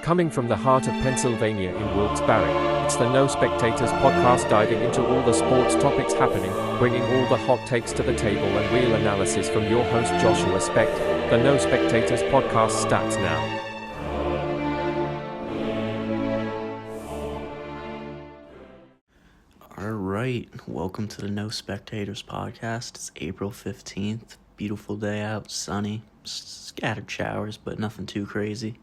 Coming from the heart of Pennsylvania in Wilkes-Barre, it's the No Spectators podcast, diving into all the sports topics happening, bringing all the hot takes to the table and real analysis from your host Joshua Specht. The No Spectators podcast starts now. Alright, welcome to the No Spectators podcast. It's April 15th, beautiful day out, sunny, scattered showers, but nothing too crazy.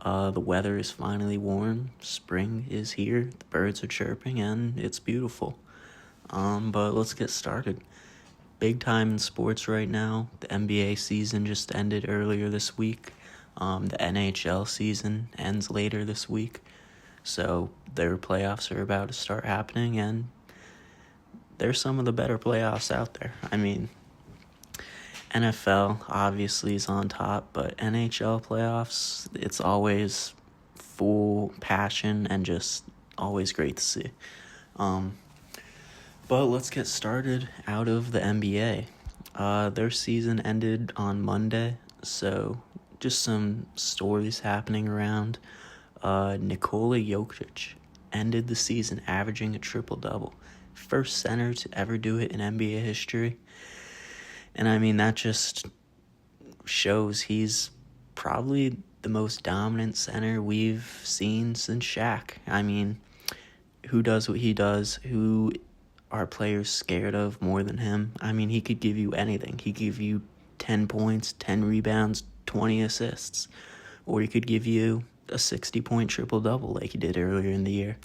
The weather is finally warm, spring is here, the birds are chirping, and it's beautiful. But let's get started. Big time in sports right now. The NBA season just ended earlier this week. The NHL season ends later this week. So their playoffs are about to start happening, and they're some of the better playoffs out there. I mean, NFL obviously is on top, but NHL playoffs, it's always full passion and just always great to see. But let's get started out of the NBA. Their season ended on Monday, so just some stories happening around. Nikola Jokic ended the season averaging a triple-double. First center to ever do it in NBA history. And I mean, that just shows he's probably the most dominant center we've seen since Shaq. I mean, who does what he does? Who are players scared of more than him? I mean, he could give you anything. He could give you 10 points, 10 rebounds, 20 assists. Or he could give you a 60-point triple-double like he did earlier in the year.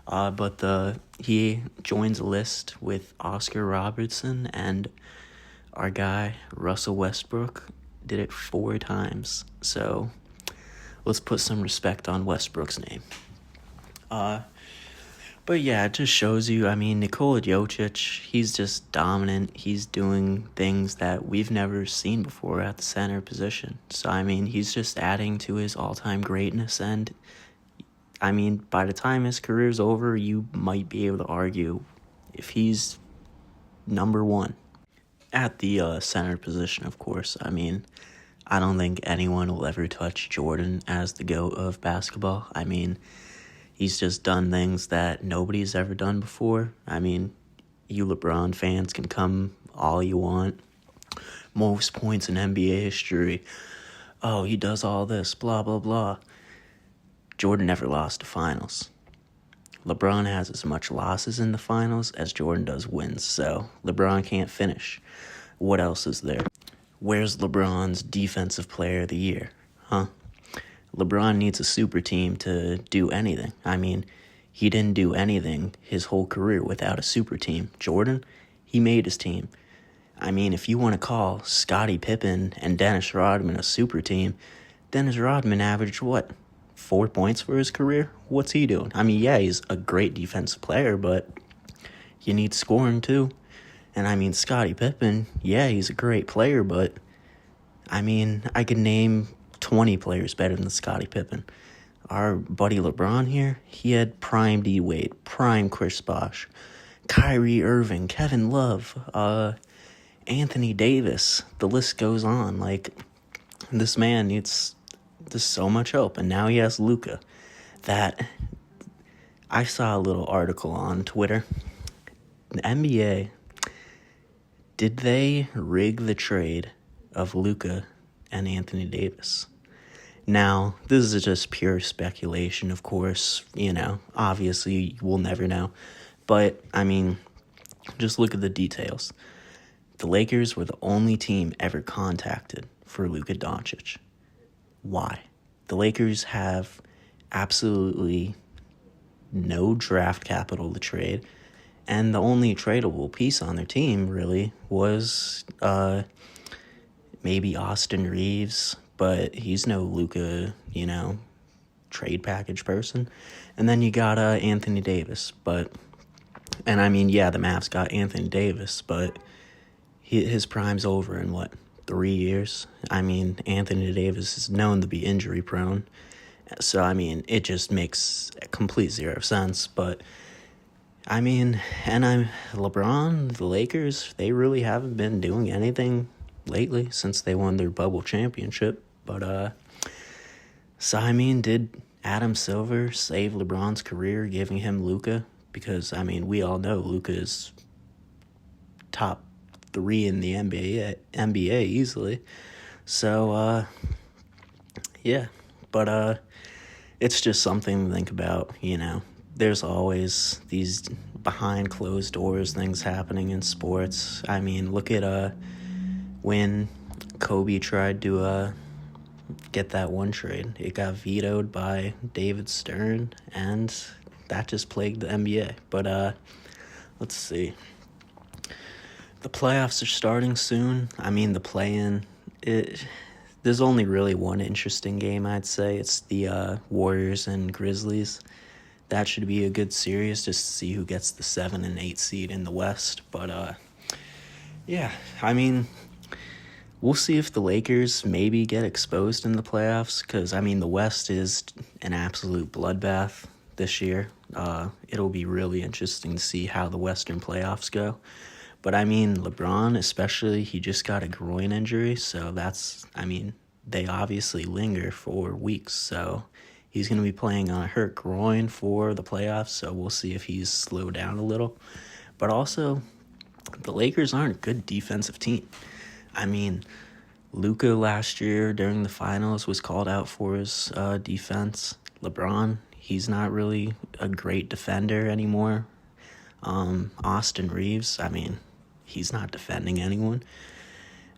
But he joins a list with Oscar Robertson and our guy, Russell Westbrook, did it 4 times. So let's put some respect on Westbrook's name. But yeah, it just shows you, I mean, Nikola Jokic, he's just dominant. He's doing things that we've never seen before at the center position. So, I mean, he's just adding to his all-time greatness. And, I mean, by the time his career's over, you might be able to argue if he's number one. At the center position, of course. I mean, I don't think anyone will ever touch Jordan as the GOAT of basketball. I mean, he's just done things that nobody's ever done before. I mean, you LeBron fans can come all you want. Most points in NBA history. Oh, he does all this, blah, blah, blah. Jordan never lost the finals. LeBron has as much losses in the finals as Jordan does wins, so LeBron can't finish. What else is there? Where's LeBron's Defensive Player of the Year? Huh? LeBron needs a super team to do anything. I mean, he didn't do anything his whole career without a super team. Jordan, he made his team. I mean, if you want to call Scottie Pippen and Dennis Rodman a super team, Dennis Rodman averaged what? 4 points for his career? What's he doing? I mean, yeah, he's a great defensive player, but you need scoring too. And I mean, Scottie Pippen, yeah, he's a great player, but I mean, I could name 20 players better than Scottie Pippen. Our buddy LeBron here, he had prime D-Wade, prime Chris Bosh, Kyrie Irving, Kevin Love, Anthony Davis. The list goes on. Like, this man needs just so much help, and now he has Luka. That I saw a little article on Twitter. The NBA, did they rig the trade of Luka and Anthony Davis? Now, this is just pure speculation, of course. You know, obviously, we'll never know. But, I mean, just look at the details. The Lakers were the only team ever contacted for Luka Doncic. Why? The Lakers have absolutely no draft capital to trade, and the only tradable piece on their team really was maybe Austin Reeves, but he's no Luka, trade package person. And then you got Anthony Davis, and I mean, yeah, the Mavs got Anthony Davis, but his prime's over in 3 years. I mean, Anthony Davis is known to be injury prone. So, I mean, it just makes complete zero sense. But, I mean, and LeBron, the Lakers, they really haven't been doing anything lately since they won their bubble championship. But, so, I mean, did Adam Silver saved LeBron's career, giving him Luka, because, I mean, we all know Luka is top 3 in the NBA easily. So, yeah. But it's just something to think about, There's always these behind closed doors things happening in sports. I mean, look at when Kobe tried to get that one trade. It got vetoed by David Stern, and that just plagued the NBA. But let's see. The playoffs are starting soon. I mean, the play-in, there's only really one interesting game, I'd say. It's the Warriors and Grizzlies. That should be a good series just to see who gets the 7 and 8 seed in the West. But yeah, I mean, we'll see if the Lakers maybe get exposed in the playoffs, because, I mean, the West is an absolute bloodbath this year. It'll be really interesting to see how the Western playoffs go. But, I mean, LeBron especially, he just got a groin injury, so they obviously linger for weeks, so he's going to be playing on a hurt groin for the playoffs, so we'll see if he's slowed down a little. But also, the Lakers aren't a good defensive team. I mean, Luka last year during the finals was called out for his defense. LeBron, he's not really a great defender anymore. Austin Reeves, I mean, he's not defending anyone.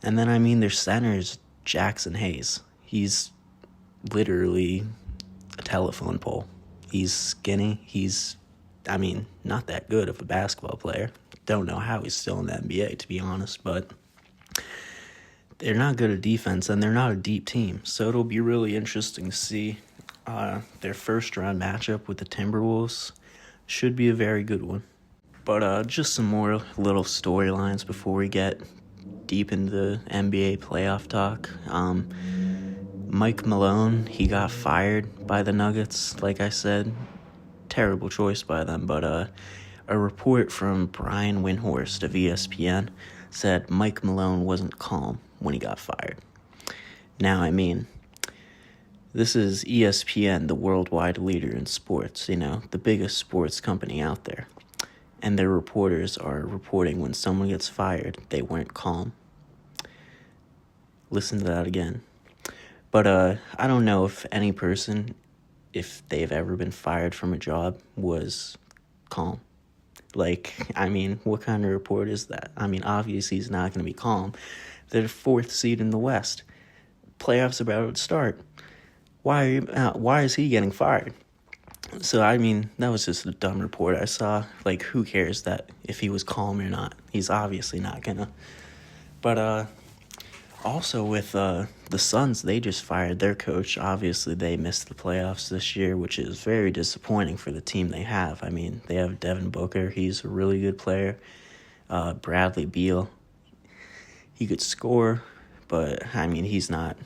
And then, I mean, their center is Jackson Hayes. He's literally a telephone pole. He's skinny. He's, not that good of a basketball player. Don't know how he's still in the NBA, to be honest, but they're not good at defense, and they're not a deep team. So it'll be really interesting to see their first-round matchup with the Timberwolves. Should be a very good one. But just some more little storylines before we get deep into the NBA playoff talk. Mike Malone, he got fired by the Nuggets, like I said. Terrible choice by them, but a report from Brian Windhorst of ESPN said Mike Malone wasn't calm when he got fired. Now, I mean, this is ESPN, the worldwide leader in sports, the biggest sports company out there. And their reporters are reporting when someone gets fired, they weren't calm. Listen to that again. But I don't know if any person, if they've ever been fired from a job, was calm. Like, what kind of report is that? Obviously he's not going to be calm. They're the 4th seed in the West. Playoffs about to start. Why is he getting fired? So, that was just a dumb report I saw. Like, who cares that if he was calm or not? He's obviously not gonna. But, also with the Suns, they just fired their coach. Obviously, they missed the playoffs this year, which is very disappointing for the team they have. They have Devin Booker. He's a really good player. Bradley Beal. He could score, but, he's not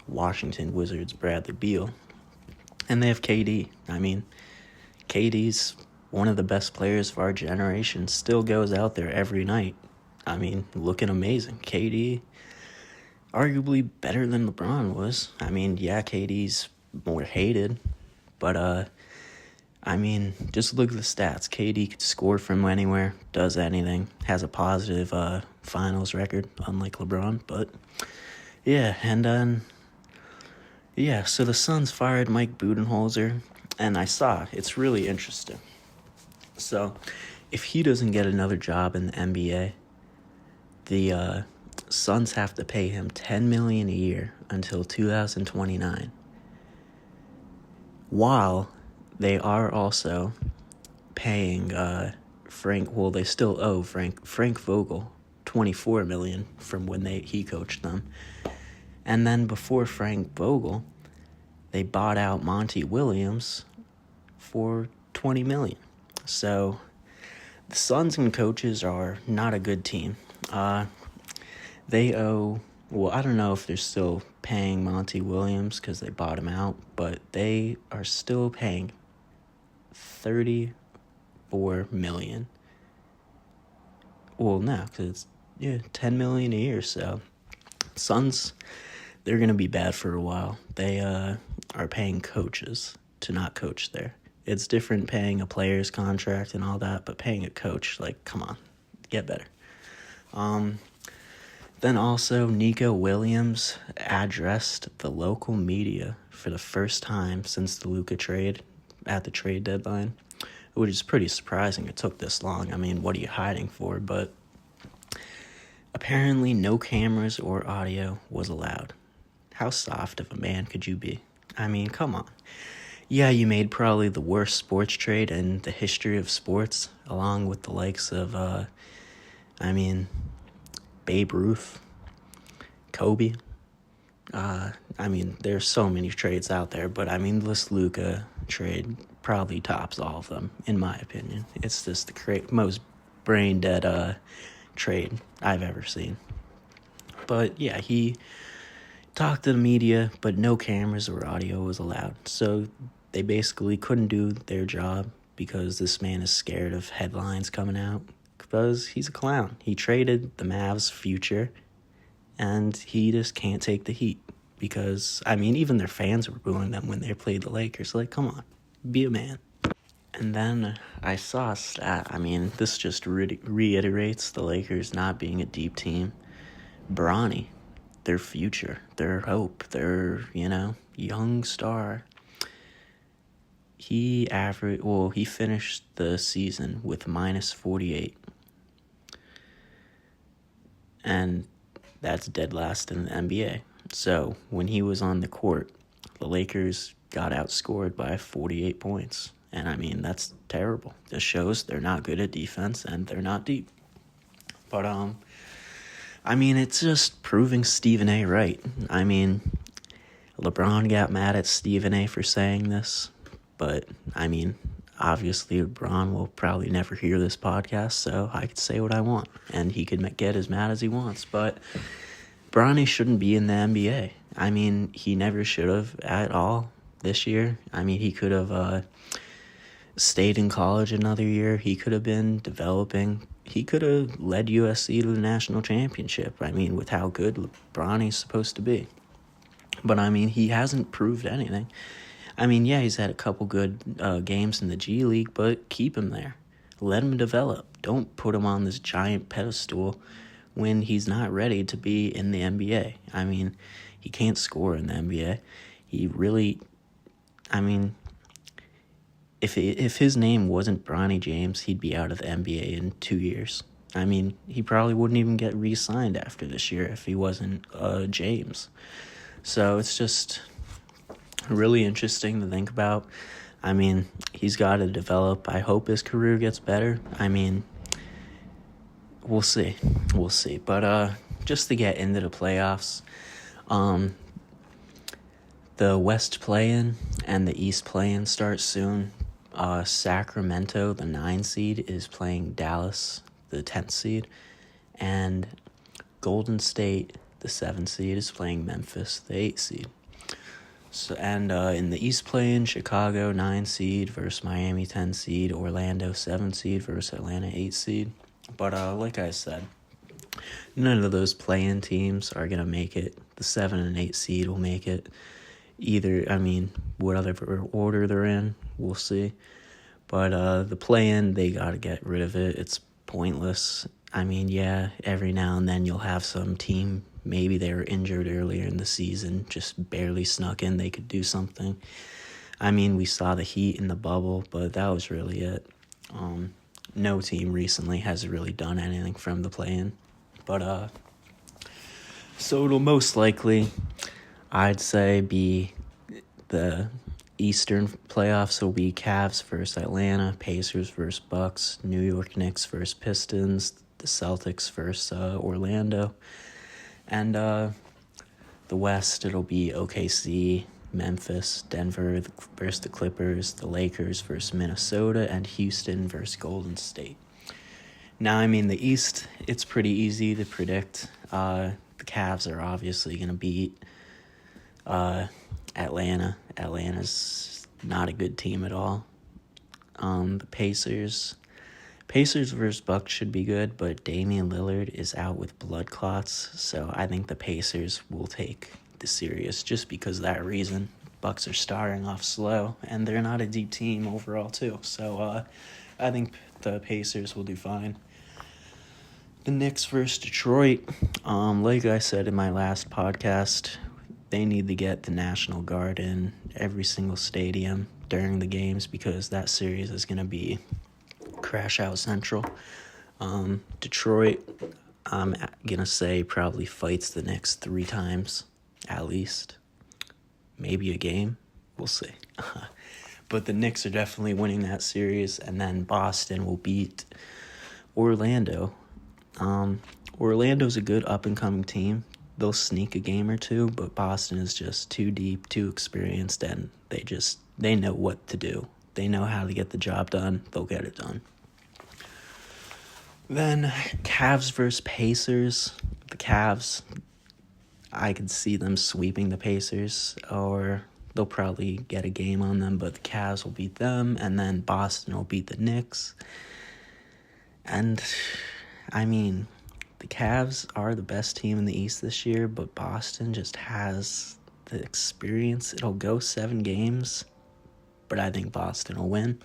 Washington Wizards Bradley Beal. And they have KD. KD's one of the best players of our generation. Still goes out there every night. Looking amazing. KD, arguably better than LeBron was. Yeah, KD's more hated. But, just look at the stats. KD could score from anywhere, does anything, has a positive finals record, unlike LeBron. But, yeah, and then... yeah, so the Suns fired Mike Budenholzer, and I saw, it's really interesting. So, if he doesn't get another job in the NBA, the Suns have to pay him $10 million a year until 2029, while they are also paying they still owe Frank Vogel $24 million from when he coached them. And then before Frank Vogel, they bought out Monty Williams for $20 million. So the Suns and coaches are not a good team. They owe, I don't know if they're still paying Monty Williams because they bought him out, but they are still paying $34 million. Well, no, because it's $10 million a year. So Suns, they're going to be bad for a while. They are paying coaches to not coach there. It's different paying a player's contract and all that, but paying a coach, like, come on, get better. Then also, Nico Williams addressed the local media for the first time since the Luka trade at the trade deadline, which is pretty surprising it took this long. I mean, what are you hiding for? But apparently no cameras or audio was allowed. How soft of a man could you be? I mean, come on. Yeah, you made probably the worst sports trade in the history of sports, along with the likes of, Babe Ruth, Kobe. There's so many trades out there, but this Luka trade probably tops all of them, in my opinion. It's just the most brain-dead trade I've ever seen. But yeah, he talked to the media, but no cameras or audio was allowed. So they basically couldn't do their job because this man is scared of headlines coming out because he's a clown. He traded the Mavs' future, and he just can't take the heat because, even their fans were booing them when they played the Lakers. Like, come on, be a man. And then I saw a stat. This just reiterates the Lakers not being a deep team. Bronny, their future, their hope, their, young star. He finished the season with minus 48. And that's dead last in the NBA. So when he was on the court, the Lakers got outscored by 48 points. And that's terrible. This shows they're not good at defense and they're not deep. But it's just proving Stephen A right. LeBron got mad at Stephen A for saying this, but obviously LeBron will probably never hear this podcast, so I could say what I want, and he could get as mad as he wants, but Bronny shouldn't be in the NBA. He never should have at all this year. He could have stayed in college another year. He could have been developing. He could have led USC to the national championship, with how good Bronny's supposed to be. But, he hasn't proved anything. He's had a couple good games in the G League, but keep him there. Let him develop. Don't put him on this giant pedestal when he's not ready to be in the NBA. He can't score in the NBA. He really, if his name wasn't Bronny James, he'd be out of the NBA in 2 years. He probably wouldn't even get re-signed after this year if he wasn't James. So it's just really interesting to think about. He's got to develop. I hope his career gets better. We'll see. But just to get into the playoffs, the West play-in and the East play-in start soon. Sacramento, the 9 seed, is playing Dallas, the 10th seed, and Golden State, the 7 seed, is playing Memphis, the 8 seed. So, and in the East play-in, Chicago 9 seed versus Miami 10 seed, Orlando 7 seed versus Atlanta 8 seed. But like I said, none of those play-in teams are gonna make it. The 7 and 8 seed will make it. Either, whatever order they're in, we'll see. But the play-in, they gotta get rid of it. It's pointless. Every now and then you'll have some team. Maybe they were injured earlier in the season, just barely snuck in. They could do something. We saw the Heat in the bubble, but that was really it. No team recently has really done anything from the play-in. But, so it'll most likely, I'd say, be the Eastern playoffs will be Cavs versus Atlanta, Pacers versus Bucks, New York Knicks versus Pistons, the Celtics versus Orlando. And the West, it'll be OKC, Memphis, Denver versus the Clippers, the Lakers versus Minnesota, and Houston versus Golden State. Now, the East, it's pretty easy to predict. The Cavs are obviously going to beat Atlanta. Atlanta's not a good team at all. The Pacers versus Bucks should be good, but Damian Lillard is out with blood clots, so I think the Pacers will take the series just because of that reason. Bucks are starting off slow, and they're not a deep team overall too. So I think the Pacers will do fine. The Knicks versus Detroit. Like I said in my last podcast, they need to get the National Guard in every single stadium during the games because that series is going to be crash out central. Detroit, I'm going to say probably fights the Knicks 3 times at least. Maybe a game. We'll see. But the Knicks are definitely winning that series, and then Boston will beat Orlando. Orlando's a good up-and-coming team. They'll sneak a game or two, but Boston is just too deep, too experienced, and they know what to do. They know how to get the job done. They'll get it done. Then Cavs versus Pacers. The Cavs, I could see them sweeping the Pacers, or they'll probably get a game on them, but the Cavs will beat them, and then Boston will beat the Knicks. And, I mean, the Cavs are the best team in the East this year, but Boston just has the experience. It'll go 7 games, but I think Boston will win.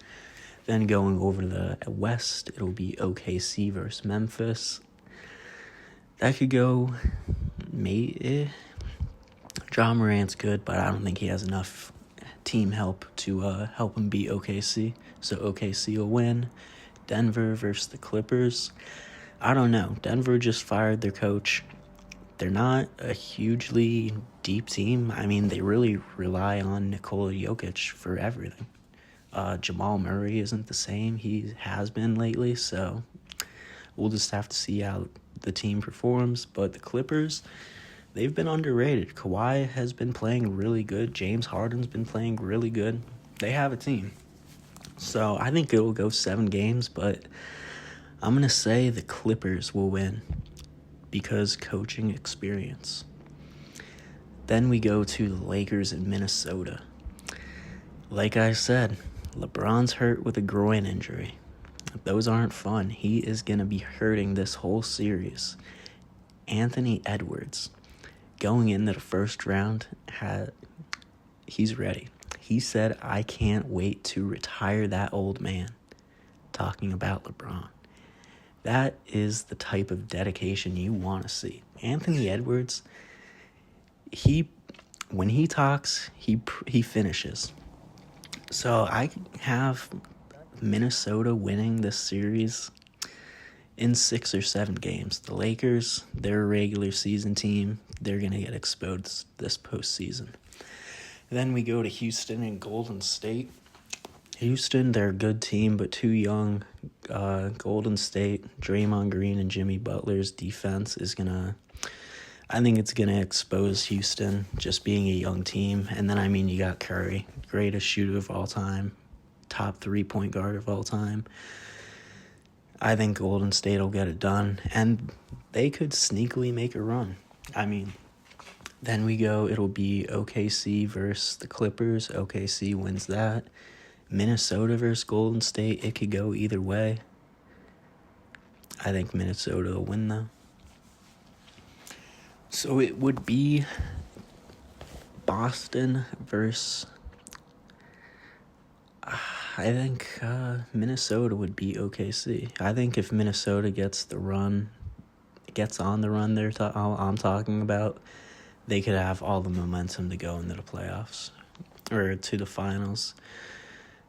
Then going over to the West, it'll be OKC versus Memphis. That could go, Ja Morant's good, but I don't think he has enough team help to help him beat OKC. So OKC will win. Denver versus the Clippers. I don't know. Denver just fired their coach. They're not a hugely deep team. I mean, they really rely on Nikola Jokic for everything. Jamal Murray isn't the same. He has been lately, so we'll just have to see how the team performs. But the Clippers, they've been underrated. Kawhi has been playing really good. James Harden's been playing really good. They have a team. So I think it'll go 7 games, but I'm going to say the Clippers will win because coaching experience. Then we go to the Lakers in Minnesota. Like I said, LeBron's hurt with a groin injury. Those aren't fun. He is going to be hurting this whole series. Anthony Edwards, going into the first round, he's ready. He said, I can't wait to retire that old man. Talking about LeBron. That is the type of dedication you want to see. Anthony Edwards, when he talks, he finishes. So I have Minnesota winning this series in 6 or 7 games. The Lakers, they're a regular season team. They're going to get exposed this postseason. Then we go to Houston and Golden State. Houston, they're a good team, but too young. Golden State, Draymond Green and Jimmy Butler's defense I think it's going to expose Houston just being a young team. And then, you got Curry, greatest shooter of all time, top 3-point guard of all time. I think Golden State will get it done, and they could sneakily make a run. Then it'll be OKC versus the Clippers. OKC wins that. Minnesota versus Golden State, it could go either way. I think Minnesota will win, though. So it would be Boston versus... I think Minnesota would beat OKC. I think if Minnesota gets on the run I'm talking about, they could have all the momentum to go into the playoffs or to the finals.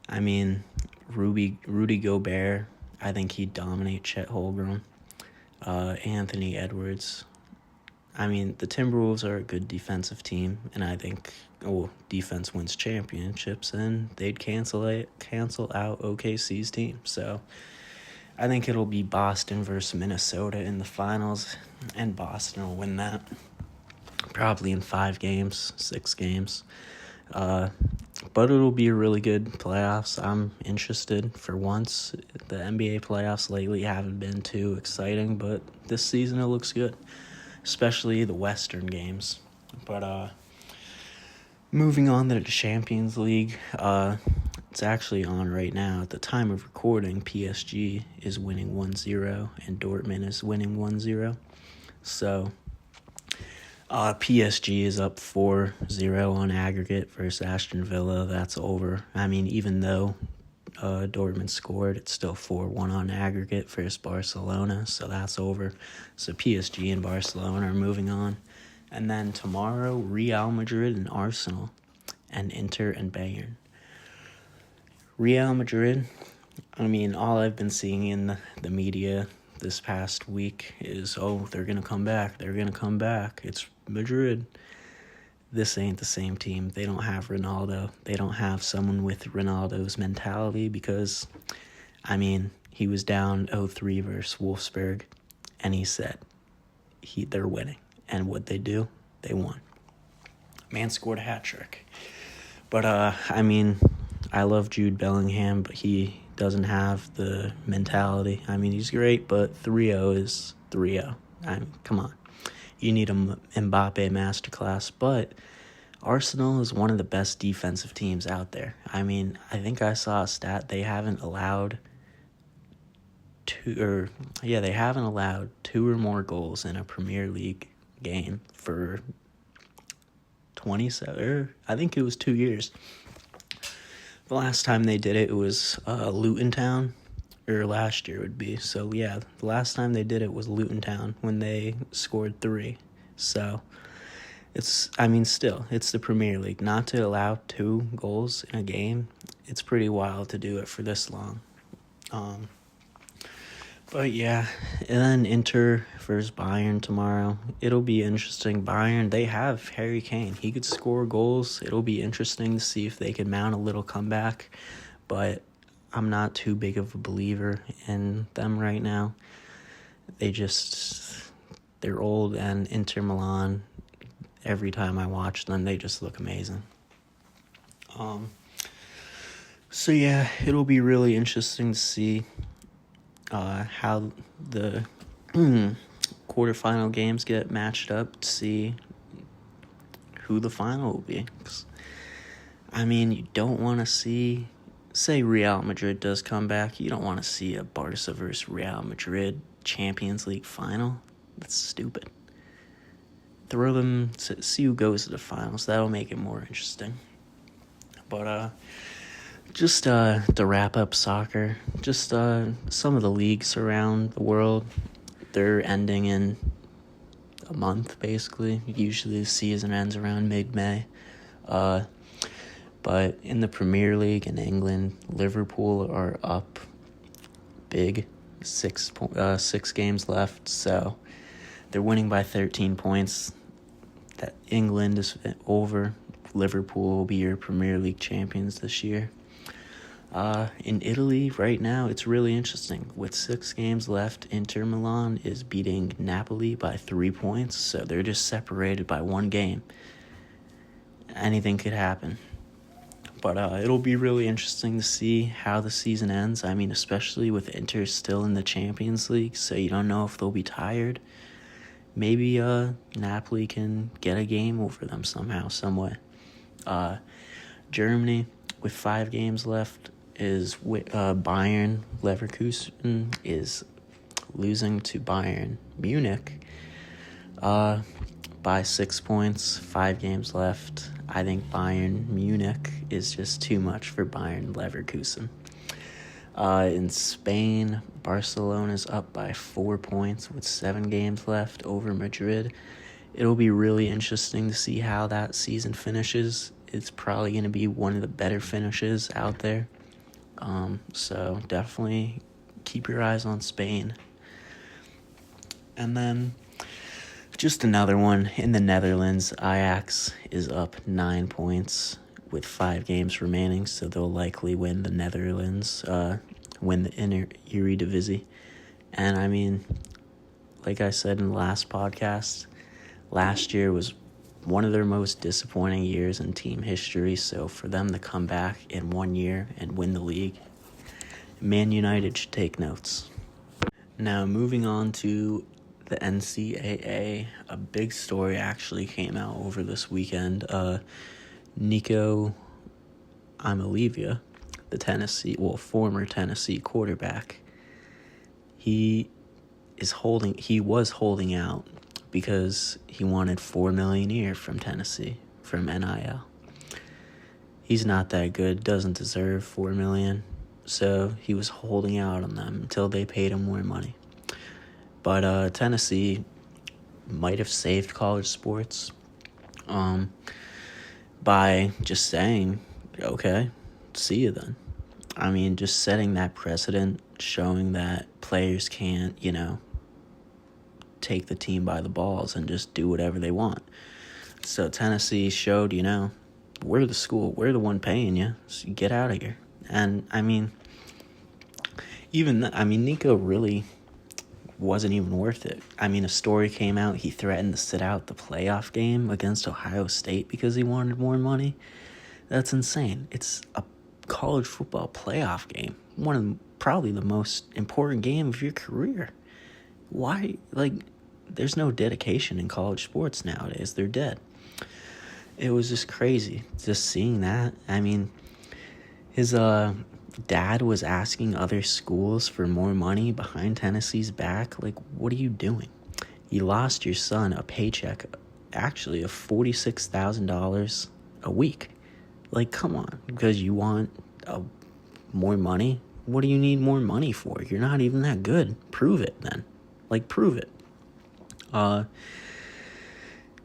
Rudy Gobert, I think he'd dominate Chet Holmgren. Anthony Edwards. The Timberwolves are a good defensive team, and I think defense wins championships, and they'd cancel out OKC's team. So I think it'll be Boston versus Minnesota in the finals, and Boston will win that. Probably in 5 games, 6 games. But it'll be a really good playoffs. I'm interested for once. The NBA playoffs lately haven't been too exciting, but this season it looks good, especially the Western games. But moving on to the Champions League, it's actually on right now. At the time of recording, PSG is winning 1-0 and Dortmund is winning 1-0. So PSG is up 4-0 on aggregate versus Aston Villa. That's over. I mean, even though Dortmund scored, it's still 4-1 on aggregate versus Barcelona, so that's over. So PSG and Barcelona are moving on. And then tomorrow, Real Madrid and Arsenal, and Inter and Bayern. Real Madrid, I mean, all I've been seeing in the media this past week is, they're going to come back. They're going to come back. It's Madrid. This ain't the same team. They don't have Ronaldo. They don't have someone with Ronaldo's mentality because, I mean, he was down 0-3 versus Wolfsburg, and he said they're winning. And what they do, they won. Man scored a hat trick. But, I mean, I love Jude Bellingham, but he doesn't have the mentality. I mean, he's great, but 3-0 is 3-0. I mean, come on. You need a Mbappe masterclass, but Arsenal is one of the best defensive teams out there. I mean, I think I saw a stat. They haven't allowed two or more goals in a Premier League game for I think it was 2 years. The last time they did it was Luton Town, or last year would be. So, yeah, the last time they did it was Luton Town when they scored 3. So, it's the Premier League. Not to allow 2 goals in a game, it's pretty wild to do it for this long. But, yeah, and then Inter versus Bayern tomorrow. It'll be interesting. Bayern, they have Harry Kane. He could score goals. It'll be interesting to see if they can mount a little comeback. But I'm not too big of a believer in them right now. They're old, and Inter Milan, every time I watch them, they just look amazing. So yeah, it'll be really interesting to see how the quarterfinal games get matched up to see who the final will be. I mean, you don't want to see, say Real Madrid does come back, you don't want to see a Barca versus Real Madrid Champions League final. That's stupid. Throw them to see who goes to the finals. That'll make it more interesting. But just to wrap up soccer, just some of the leagues around the world, they're ending in a month, basically. Usually the season ends around mid-May. But in the Premier League in England, Liverpool are up big, 6 games left, so they're winning by 13 points. That England is over. Liverpool will be your Premier League champions this year. In Italy, right now, it's really interesting. With 6 games left, Inter Milan is beating Napoli by 3 points, so they're just separated by 1 game. Anything could happen. But it'll be really interesting to see how the season ends. I mean, especially with Inter still in the Champions League, so you don't know if they'll be tired. Maybe Napoli can get a game over them somehow, some way. Germany, with 5 games left, is Bayern Leverkusen is losing to Bayern Munich by 6 points, 5 games left. I think Bayern Munich is just too much for Bayern Leverkusen. In Spain, Barcelona's up by 4 points with 7 games left over Madrid. It'll be really interesting to see how that season finishes. It's probably going to be one of the better finishes out there. So definitely keep your eyes on Spain. And then just another one in the Netherlands. Ajax is up 9 points with 5 games remaining, so they'll likely win the Netherlands, win the Eredivisie. And I mean, like I said in the last podcast, last year was one of their most disappointing years in team history, so for them to come back in 1 year and win the league, Man United should take notes. Now, moving on to the NCAA, a big story actually came out over this weekend. Nico Iamaleava, the former Tennessee quarterback, he was holding out because he wanted $4 million a year from Tennessee, from NIL. He's not that good, doesn't deserve $4 million, so he was holding out on them until they paid him more money. But Tennessee might have saved college sports by just saying, okay, see you then. I mean, just setting that precedent, showing that players can't, take the team by the balls and just do whatever they want. So Tennessee showed, we're the school, we're the one paying you, so get out of here. And, Nico really wasn't even worth it. A story came out, he threatened to sit out the playoff game against Ohio State because he wanted more money. That's insane. It's a college football playoff game, one of probably the most important game of your career. Why? There's no dedication in college sports nowadays. They're dead. It was just crazy just seeing that. His dad was asking other schools for more money behind Tennessee's back. What are you doing? You lost your son a paycheck, actually, of $46,000 a week. Come on, because you want more money? What do you need more money for? You're not even that good. Prove it then. Prove it.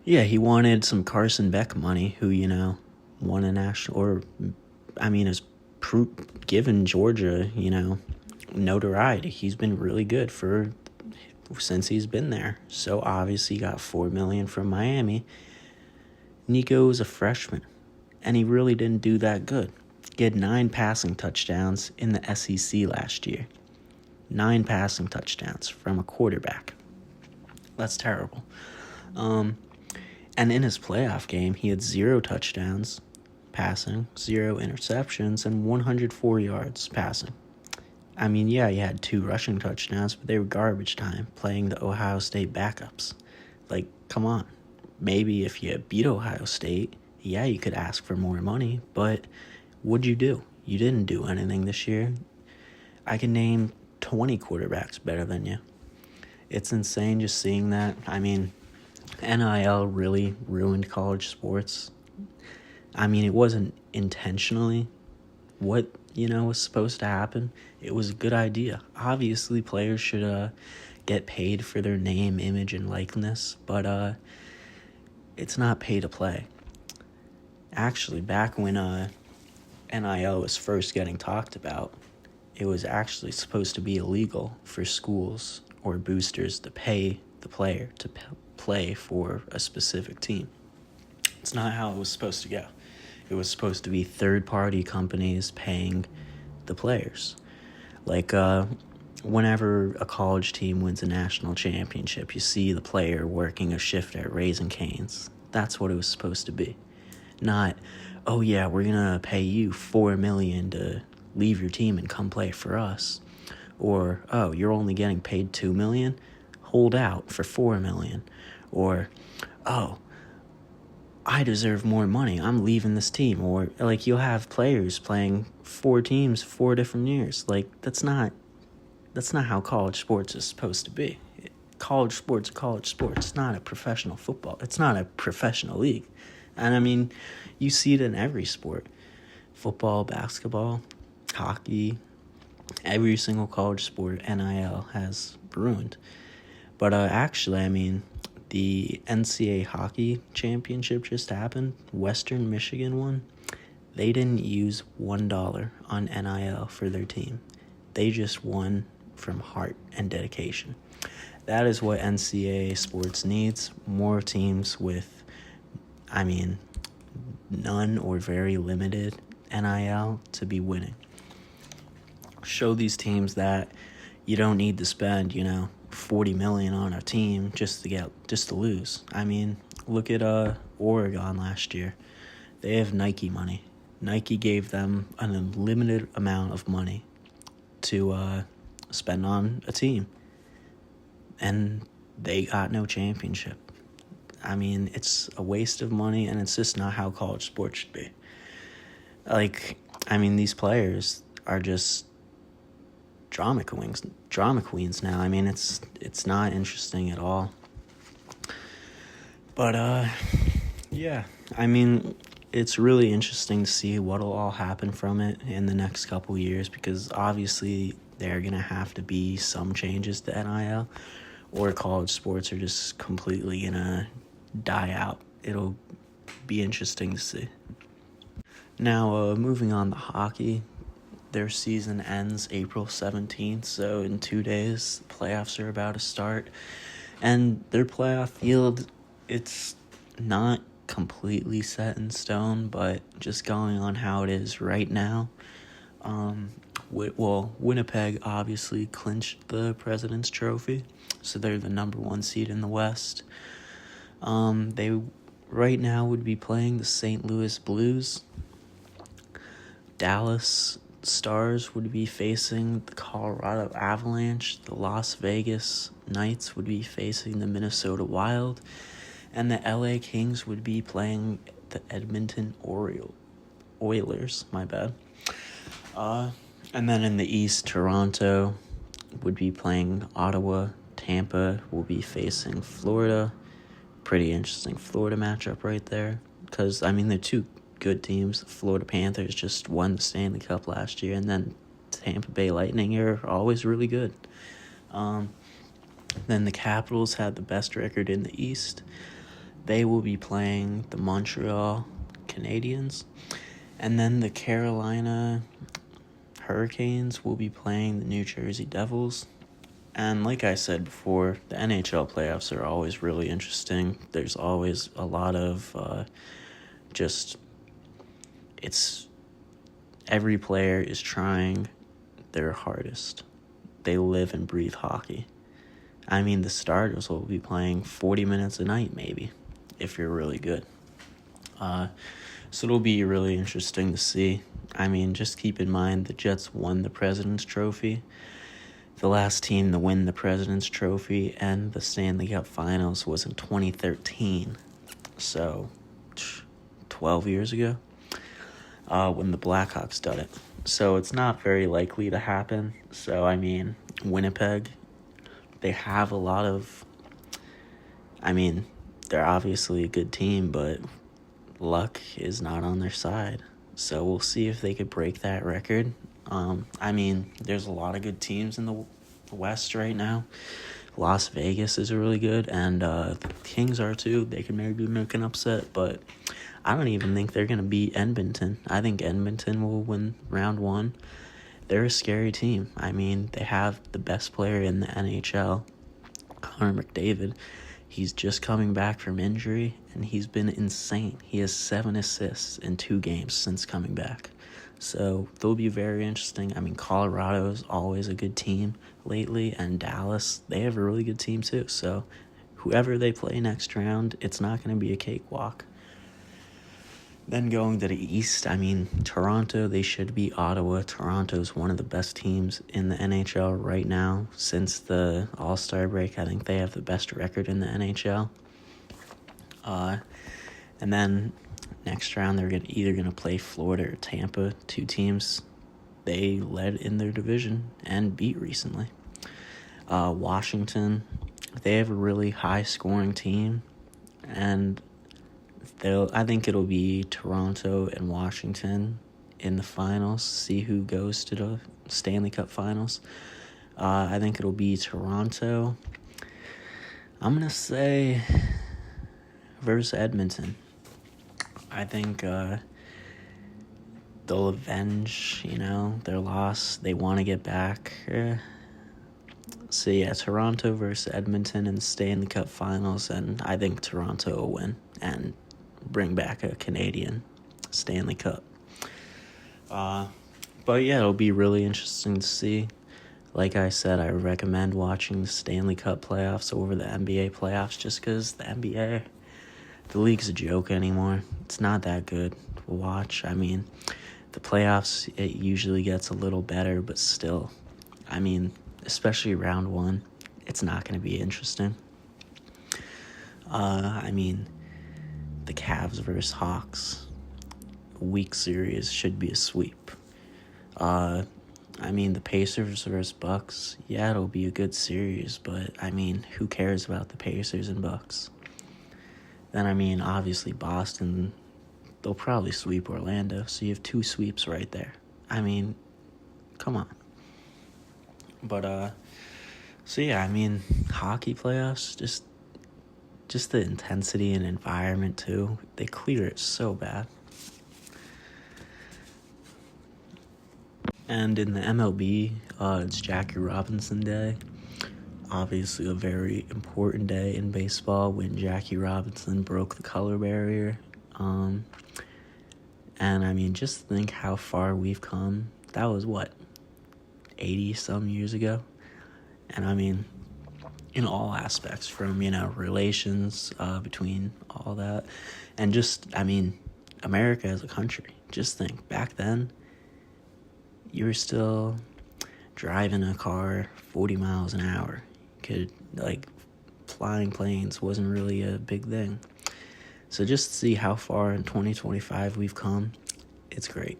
He wanted some Carson Beck money, who, won a national, has given Georgia, notoriety. He's been really good since he's been there. So obviously he got $4 million from Miami. Nico was a freshman, and he really didn't do that good. He had 9 passing touchdowns in the SEC last year. 9 passing touchdowns from a quarterback. That's terrible. And in his playoff game, he had 0 touchdowns passing, 0 interceptions, and 104 yards passing. He had 2 rushing touchdowns, but they were garbage time playing the Ohio State backups. Come on. Maybe if you beat Ohio State, you could ask for more money, but what'd you do? You didn't do anything this year. I can name 20 quarterbacks better than you. It's insane just seeing that. NIL really ruined college sports. It wasn't intentionally what, was supposed to happen. It was a good idea. Obviously, players should get paid for their name, image, and likeness, but it's not pay to play. Actually, back when NIL was first getting talked about, it was actually supposed to be illegal for schools or boosters to pay the player to play for a specific team. It's not how it was supposed to go. It was supposed to be third-party companies paying the players. Whenever a college team wins a national championship, you see the player working a shift at Raising Cane's. That's what it was supposed to be. Not, oh yeah, we're going to pay you $4 million to leave your team and come play for us. Or, oh, you're only getting paid $2 million? Hold out for $4 million. Or, oh, I deserve more money. I'm leaving this team. Or, you'll have players playing 4 teams, 4 different years. That's not how college sports is supposed to be. College sports. It's not a professional football. It's not a professional league. And, you see it in every sport. Football, basketball, hockey, every single college sport NIL has ruined. But actually, the NCAA hockey championship just happened. Western Michigan won. They didn't use $1 on NIL for their team. They just won from heart and dedication. That is what NCAA sports needs. More teams with, none or very limited NIL to be winning. Show these teams that you don't need to spend, $40 million on a team just to lose. Look at Oregon last year. They have Nike money. Nike gave them an unlimited amount of money to spend on a team, and they got no championship. It's a waste of money, and it's just not how college sports should be. These players are just drama queens now. It's not interesting at all. But, yeah, I mean, it's really interesting to see what'll all happen from it in the next couple years because obviously there are going to have to be some changes to NIL or college sports are just completely going to die out. It'll be interesting to see. Now, moving on to hockey, their season ends April 17th, so in 2 days, playoffs are about to start. And their playoff field, it's not completely set in stone, but just going on how it is right now, Winnipeg obviously clinched the President's Trophy, so they're the number 1 seed in the West. They right now would be playing the St. Louis Blues. Dallas Stars would be facing the Colorado Avalanche. The Las Vegas Knights would be facing the Minnesota Wild. And the LA Kings would be playing the Edmonton Oilers. My bad. And then in the East, Toronto would be playing Ottawa. Tampa will be facing Florida. Pretty interesting Florida matchup right there. Because, I mean, they're two good teams. Florida Panthers just won the Stanley Cup last year, and then Tampa Bay Lightning are always really good. Then the Capitals had the best record in the East. They will be playing the Montreal Canadiens. And then the Carolina Hurricanes will be playing the New Jersey Devils. And like I said before, the NHL playoffs are always really interesting. There's always a lot of every player is trying their hardest. They live and breathe hockey. I mean, the starters will be playing 40 minutes a night, maybe, if you're really good. So it'll be really interesting to see. I mean, just keep in mind the Jets won the President's Trophy. The last team to win the President's Trophy and the Stanley Cup Finals was in 2013. So, 12 years ago, when the Blackhawks did it. So it's not very likely to happen. So, I mean, Winnipeg, they have a lot of... I mean, they're obviously a good team, but luck is not on their side. So we'll see if they could break that record. I mean, there's a lot of good teams in the West right now. Las Vegas is really good, and the Kings are too. They could maybe make an upset, but I don't even think they're going to beat Edmonton. I think Edmonton will win round 1. They're a scary team. I mean, they have the best player in the NHL, Connor McDavid. He's just coming back from injury, and he's been insane. He has 7 assists in 2 games since coming back. So they'll be very interesting. I mean, Colorado is always a good team lately, and Dallas, they have a really good team too. So whoever they play next round, it's not going to be a cakewalk. Then going to the East, I mean, Toronto, they should beat Ottawa. Toronto's one of the best teams in the NHL right now. Since the All-Star break, I think they have the best record in the NHL. And then next round, they're either going to play Florida or Tampa, 2 teams they led in their division and beat recently. Washington, they have a really high-scoring team, and I think it'll be Toronto and Washington in the finals, see who goes to the Stanley Cup Finals. I think it'll be Toronto. I'm going to say versus Edmonton. I think they'll avenge, their loss. They want to get back. So, yeah, Toronto versus Edmonton in the Stanley Cup Finals, and I think Toronto will win and bring back a Canadian Stanley Cup. But, yeah, it'll be really interesting to see. Like I said, I recommend watching the Stanley Cup playoffs over the NBA playoffs just because the NBA, the league's a joke anymore. It's not that good to watch. I mean, the playoffs, it usually gets a little better, but still, I mean, especially round 1, it's not going to be interesting. I mean, the Cavs versus Hawks week series should be a sweep. I mean, the Pacers versus Bucks, yeah, it'll be a good series, but, I mean, who cares about the Pacers and Bucks? Then, I mean, obviously Boston, they'll probably sweep Orlando. So you have 2 sweeps right there. I mean, come on. But, so yeah, I mean, hockey playoffs, just the intensity and environment, too. They clear it so bad. And in the MLB, it's Jackie Robinson Day. Obviously a very important day in baseball when Jackie Robinson broke the color barrier. And I mean, just think how far we've come. That was 80 some years ago? And I mean, in all aspects, from, relations between all that. And just, I mean, America as a country. Just think, back then, you were still driving a car 40 miles an hour. Flying planes wasn't really a big thing. So just to see how far in 2025 we've come, it's great.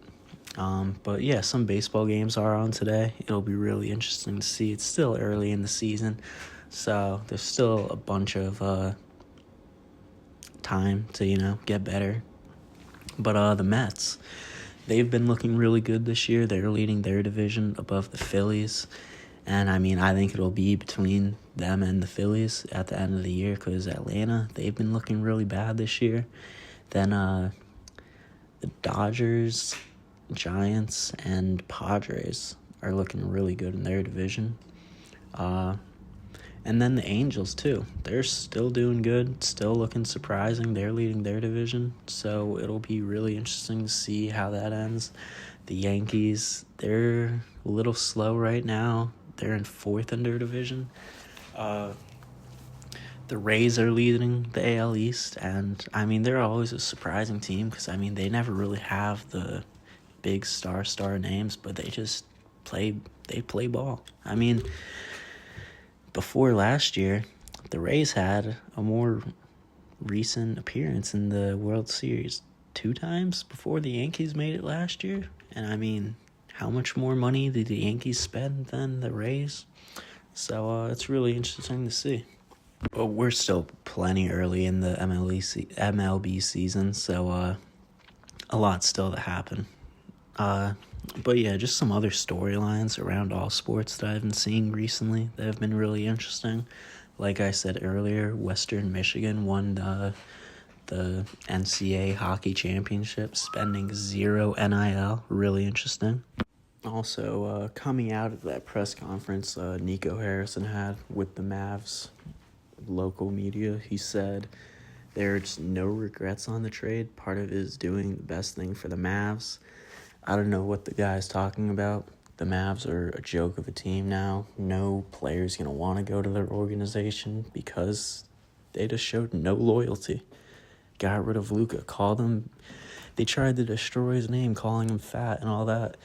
But yeah, some baseball games are on today. It'll be really interesting to see. It's still early in the season, so there's still a bunch of time to, get better. But the Mets, they've been looking really good this year. They're leading their division above the Phillies. And, I mean, I think it'll be between them and the Phillies at the end of the year because Atlanta, they've been looking really bad this year. Then the Dodgers, Giants, and Padres are looking really good in their division. And then the Angels, too. They're still doing good, still looking surprising. They're leading their division, so it'll be really interesting to see how that ends. The Yankees, they're a little slow right now. They're in 4th in their division. The Rays are leading the AL East, and, I mean, they're always a surprising team because, I mean, they never really have the big star names, but they just play ball. I mean, before last year, the Rays had a more recent appearance in the World Series 2 times before the Yankees made it last year. And I mean, how much more money did the Yankees spend than the Rays? So it's really interesting to see. But we're still plenty early in the MLB season, so a lot still to happen. But yeah, just some other storylines around all sports that I've been seeing recently that have been really interesting. Like I said earlier, Western Michigan won the NCAA hockey championship, spending 0 NIL. Really interesting. Also, coming out of that press conference Nico Harrison had with the Mavs local media, he said there's no regrets on the trade. Part of it is doing the best thing for the Mavs. I don't know what the guy's talking about. The Mavs are a joke of a team now. No player's going to want to go to their organization because they just showed no loyalty. Got rid of Luka. They tried to destroy his name, calling him fat and all that.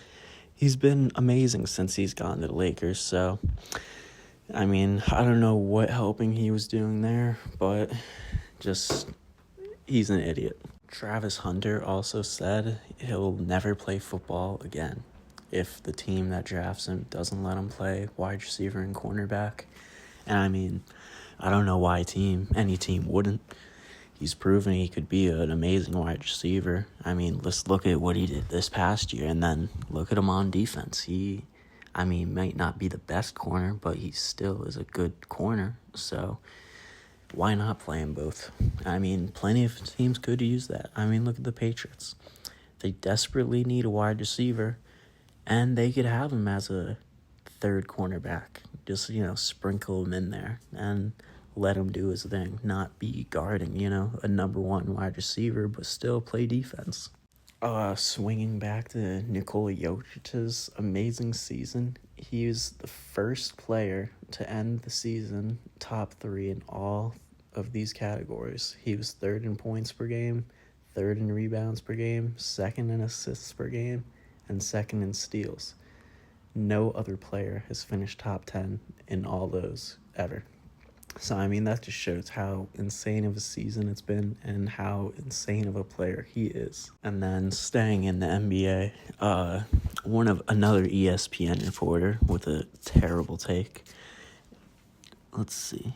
He's been amazing since he's gone to the Lakers, so, I mean, I don't know what helping he was doing there, but he's an idiot. Travis Hunter also said he'll never play football again if the team that drafts him doesn't let him play wide receiver and cornerback. And I mean, I don't know why any team wouldn't. He's proven he could be an amazing wide receiver. I mean, let's look at what he did this past year and then look at him on defense. He might not be the best corner, but he still is a good corner. So why not play them both? I mean, plenty of teams could use that. I mean, look at the Patriots. They desperately need a wide receiver, and they could have him as a third cornerback. Just, sprinkle him in there and let him do his thing. Not be guarding, a number 1 wide receiver, but still play defense. Swinging back to Nikola Jokic's amazing season, he was the first player to end the season top 3 in all of these categories. He was 3rd in points per game, 3rd in rebounds per game, 2nd in assists per game, and 2nd in steals. No other player has finished top 10 in all those ever. So, I mean, that just shows how insane of a season it's been and how insane of a player he is. And then staying in the NBA, another ESPN reporter with a terrible take. Let's see.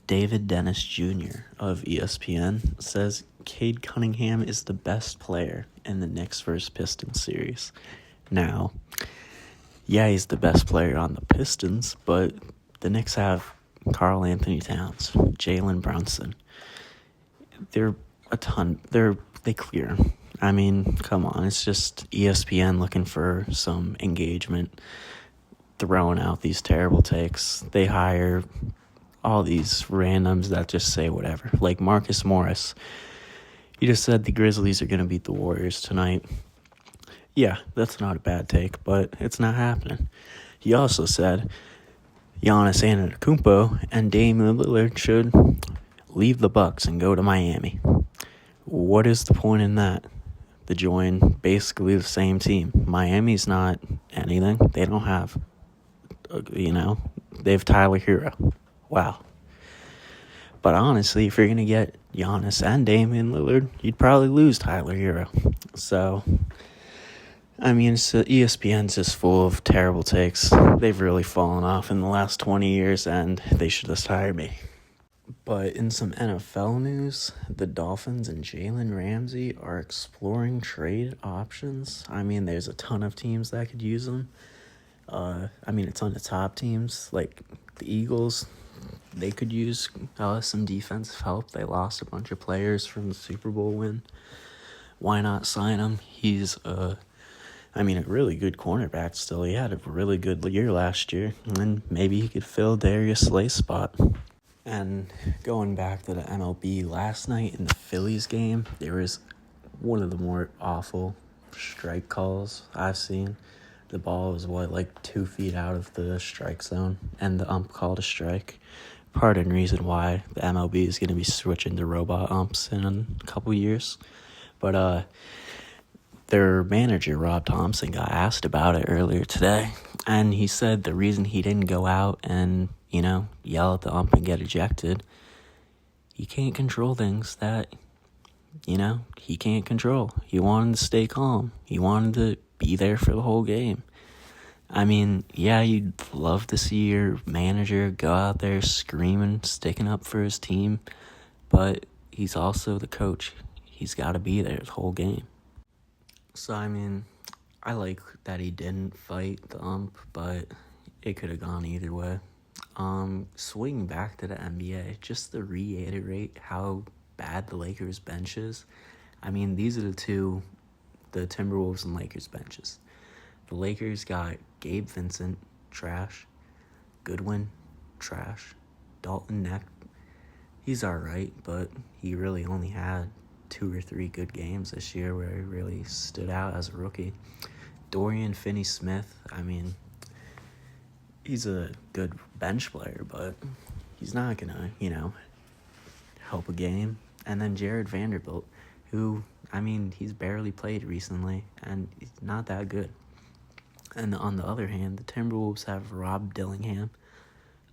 David Dennis Jr. of ESPN says Cade Cunningham is the best player in the Knicks vs. Pistons series. Now, yeah, he's the best player on the Pistons, but the Knicks have Karl Anthony Towns, Jalen Brunson. They clear him. I mean, come on, it's just ESPN looking for some engagement, throwing out these terrible takes. They hire all these randoms that just say whatever. Like Marcus Morris. He just said the Grizzlies are going to beat the Warriors tonight. Yeah, that's not a bad take, but it's not happening. He also said Giannis Antetokounmpo and Damian Lillard should leave the Bucks and go to Miami. What is the point in that? They join basically the same team. Miami's not anything. They don't have, they have Tyler Hero. Wow. But honestly, if you're going to get Giannis and Damian Lillard, you'd probably lose Tyler Hero. So, I mean, ESPN's just full of terrible takes. They've really fallen off in the last 20 years, and they should just hire me. But in some NFL news, the Dolphins and Jalen Ramsey are exploring trade options. I mean, there's a ton of teams that could use them. A ton of top teams, like the Eagles, they could use some defensive help. They lost a bunch of players from the Super Bowl win. Why not sign him? He's a really good cornerback still. He had a really good year last year, and maybe he could fill Darius Slay's spot. And going back to the MLB, last night in the Phillies game, there was one of the more awful strike calls I've seen. The ball was, 2 feet out of the strike zone, and the ump called a strike. Part and reason why the MLB is going to be switching to robot umps in a couple years. But their manager, Rob Thompson, got asked about it earlier today, and he said the reason he didn't go out and yell at the ump and get ejected, he can't control things that, he can't control. He wanted to stay calm. He wanted to be there for the whole game. I mean, yeah, you'd love to see your manager go out there screaming, sticking up for his team, but he's also the coach. He's got to be there the whole game. So, I like that he didn't fight the ump, but it could have gone either way. Swinging back to the NBA, just to reiterate how bad the Lakers bench is. These are the Timberwolves and Lakers benches. The Lakers got Gabe Vincent, trash. Goodwin, trash. Dalton Neck, he's alright, but he really only had 2 or 3 good games this year where he really stood out as a rookie. Dorian Finney-Smith, he's a good bench player, but he's not gonna, help a game. And then Jared Vanderbilt, who, he's barely played recently, and he's not that good. And on the other hand, the Timberwolves have Rob Dillingham,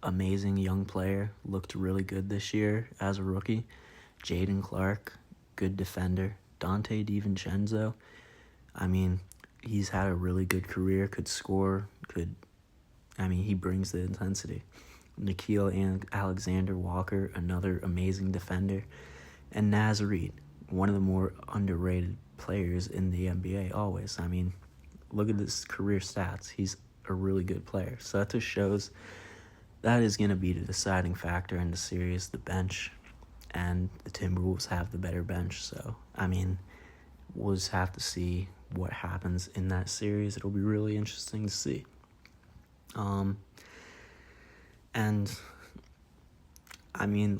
amazing young player, looked really good this year as a rookie. Jaden Clark, good defender. Dante DiVincenzo, he's had a really good career, could score, he brings the intensity. Nickeil Alexander-Walker, another amazing defender. And Naz Reid, one of the more underrated players in the NBA always. Look at his career stats. He's a really good player. So that just shows that is going to be the deciding factor in the series, the bench. And the Timberwolves have the better bench. So, we'll just have to see what happens in that series. It'll be really interesting to see.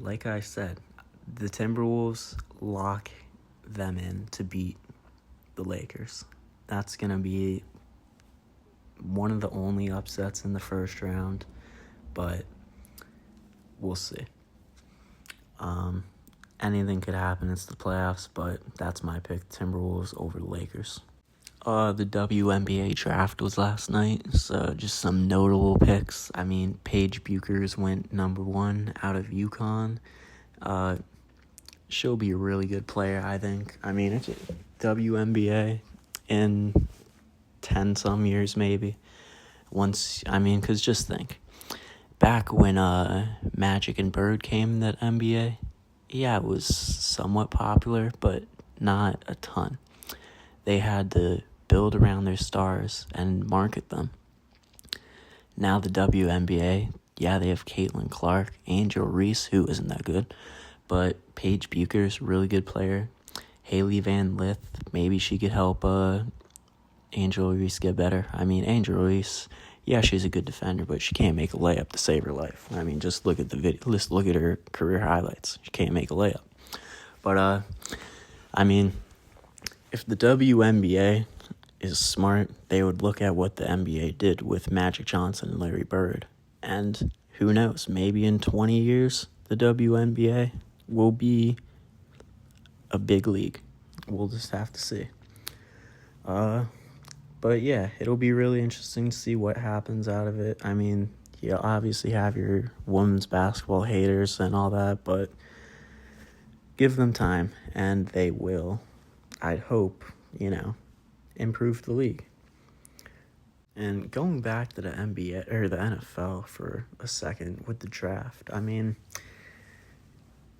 Like I said, the Timberwolves lock them in to beat the Lakers. That's going to be one of the only upsets in the first round, but we'll see. Anything could happen. It's the playoffs, but that's my pick, Timberwolves over the Lakers. The WNBA draft was last night, so just some notable picks. Paige Buchers went number 1 out of UConn. She'll be a really good player, I think. It's WNBA in 10-some years maybe. Because just think, back when Magic and Bird came in that NBA, yeah, it was somewhat popular, but not a ton. They had to build around their stars and market them. Now the WNBA, yeah, they have Caitlin Clark, Angel Reese, who isn't that good, but Paige Bucher's a really good player. Haley Van Lith, maybe she could help Angel Reese get better. I mean, Angel Reese, yeah, she's a good defender, but she can't make a layup to save her life. I mean, just look at the video. Just look at her career highlights. She can't make a layup. But I mean, if the WNBA is smart, they would look at what the NBA did with Magic Johnson and Larry Bird, and who knows? Maybe in 20 years, the WNBA will be a big league. We'll just have to see. But yeah, it'll be really interesting to see what happens out of it. I mean, you obviously have your women's basketball haters and all that, but give them time, and they will, I'd hope, improve the league. And going back to the NBA or the NFL for a second with the draft, I mean,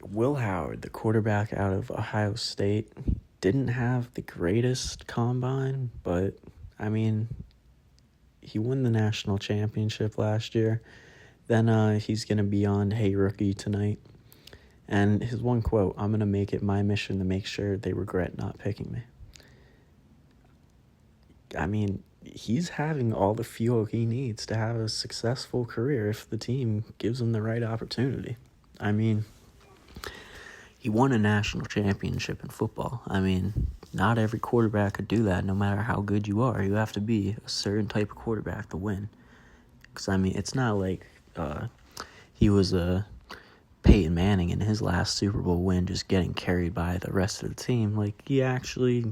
Will Howard, the quarterback out of Ohio State, didn't have the greatest combine, but I mean, he won the national championship last year. Then he's going to be on Hey Rookie tonight. And his one quote, "I'm going to make it my mission to make sure they regret not picking me." I mean, he's having all the fuel he needs to have a successful career if the team gives him the right opportunity. I mean, he won a national championship in football. I mean, not every quarterback could do that no matter how good you are. You have to be a certain type of quarterback to win. Because, I mean, it's not like he was a Peyton Manning in his last Super Bowl win just getting carried by the rest of the team. Like, he actually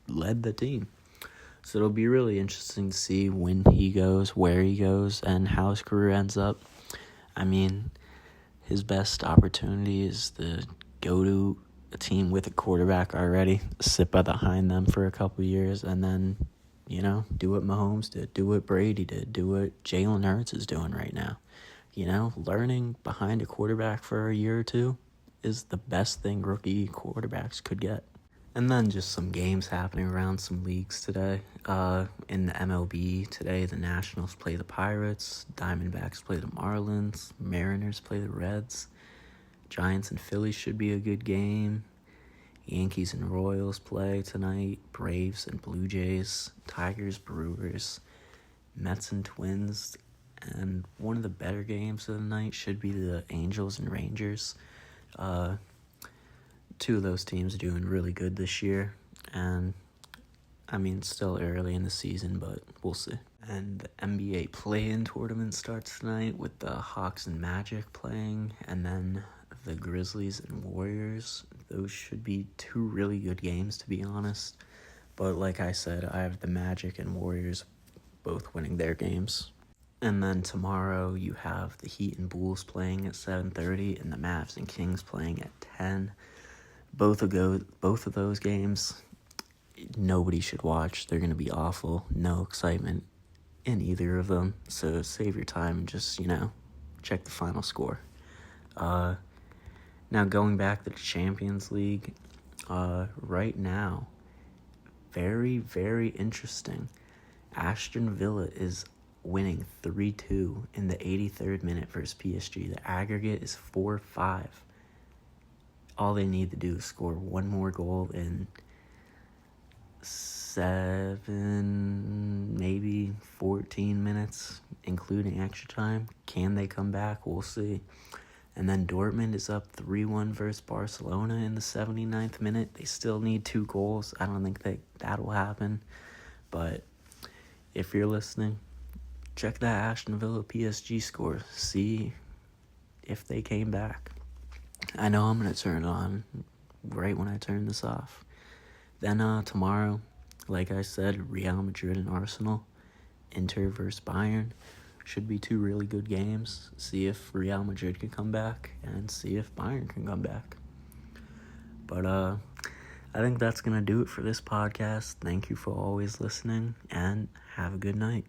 led the team. So it'll be really interesting to see when he goes, where he goes, and how his career ends up. I mean, his best opportunity is to go to a team with a quarterback already, sit behind them for a couple years, and then, do what Mahomes did, do what Brady did, do what Jalen Hurts is doing right now. Learning behind a quarterback for a year or two is the best thing rookie quarterbacks could get. And then just some games happening around some leagues today. In the MLB today, the Nationals play the Pirates, Diamondbacks play the Marlins, Mariners play the Reds, Giants and Phillies should be a good game. Yankees and Royals play tonight, Braves and Blue Jays, Tigers, Brewers, Mets and Twins, and one of the better games of the night should be the Angels and Rangers. Two of those teams are doing really good this year, and I mean, still early in the season, but we'll see. And the NBA play-in tournament starts tonight with the Hawks and Magic playing, and then the Grizzlies and Warriors. Those should be two really good games, to be honest. But like I said, I have the Magic and Warriors both winning their games. And then tomorrow you have the Heat and Bulls playing at 7:30, and the Mavs and Kings playing at 10. Both of those games, nobody should watch. They're going to be awful. No excitement in either of them. So save your time and just, check the final score. Now going back to the Champions League, right now, very, very interesting. Aston Villa is winning 3-2 in the 83rd minute versus PSG. The aggregate is 4-5. All they need to do is score one more goal in 7, maybe 14 minutes, including extra time. Can they come back? We'll see. And then Dortmund is up 3-1 versus Barcelona in the 79th minute. They still need 2 goals. I don't think that will happen. But if you're listening, check that Aston Villa PSG score. See if they came back. I know I'm going to turn it on right when I turn this off. Then tomorrow, like I said, Real Madrid and Arsenal, Inter versus Bayern. Should be 2 really good games. See if Real Madrid can come back and see if Bayern can come back. But I think that's going to do it for this podcast. Thank you for always listening, and have a good night.